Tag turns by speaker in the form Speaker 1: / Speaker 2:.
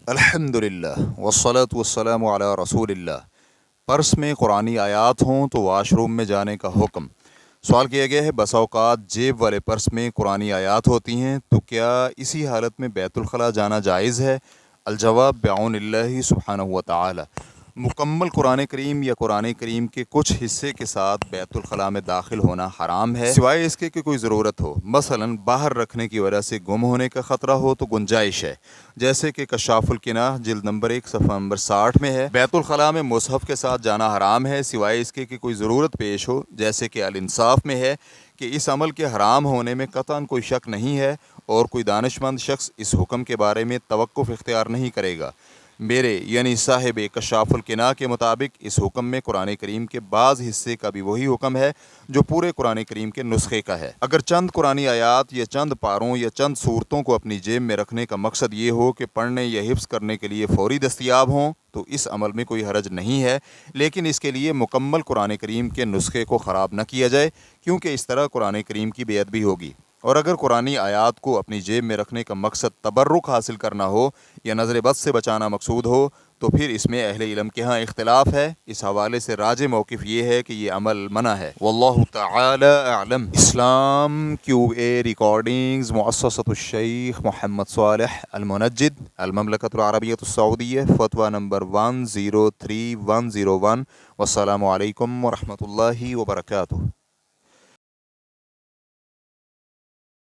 Speaker 1: الحمدللہ والصلاة والسلام علی رسول اللہ۔ پرس میں قرآنی آیات ہوں تو واش روم میں جانے کا حکم۔ سوال کیا گیا ہے بسا اوقات جیب والے پرس میں قرآنی آیات ہوتی ہیں تو کیا اسی حالت میں بیت الخلاء جانا جائز ہے؟ الجواب بعون اللہ سبحانہ و تعالی۔ مکمل قرآن کریم یا قرآن کریم کے کچھ حصے کے ساتھ بیت الخلاء میں داخل ہونا حرام ہے، سوائے اس کے کہ کوئی ضرورت ہو، مثلا باہر رکھنے کی وجہ سے گم ہونے کا خطرہ ہو تو گنجائش ہے، جیسے کہ کشاف الکناہ جلد نمبر 1 صفحہ نمبر 60 میں ہے۔ بیت الخلاء میں مصحف کے ساتھ جانا حرام ہے، سوائے اس کے کہ کوئی ضرورت پیش ہو، جیسے کہ الانصاف میں ہے کہ اس عمل کے حرام ہونے میں قطعاً کوئی شک نہیں ہے اور کوئی دانشمند شخص اس حکم کے بارے میں توقف اختیار نہیں کرے گا۔ میرے یعنی صاحب کشاف الکناہ کے مطابق اس حکم میں قرآن کریم کے بعض حصے کا بھی وہی حکم ہے جو پورے قرآن کریم کے نسخے کا ہے۔ اگر چند قرآنی آیات یا چند پاروں یا چند صورتوں کو اپنی جیب میں رکھنے کا مقصد یہ ہو کہ پڑھنے یا حفظ کرنے کے لیے فوری دستیاب ہوں تو اس عمل میں کوئی حرج نہیں ہے، لیکن اس کے لیے مکمل قرآن کریم کے نسخے کو خراب نہ کیا جائے، کیونکہ اس طرح قرآن کریم کی بے ادبی ہوگی۔ اور اگر قرآنی آیات کو اپنی جیب میں رکھنے کا مقصد تبرک حاصل کرنا ہو یا نظر بد سے بچانا مقصود ہو تو پھر اس میں اہل علم کے ہاں اختلاف ہے۔ اس حوالے سے راجح موقف یہ ہے کہ یہ عمل منع ہے، واللہ تعالی اعلم۔ اسلام کیو اے ریکارڈنگز، مؤسسۃ الشیخ محمد صالح المنجد، المملکۃ العربیۃ السعودیہ، فتویٰ نمبر 103101۔ والسلام علیکم ورحمۃ اللہ وبرکاتہ۔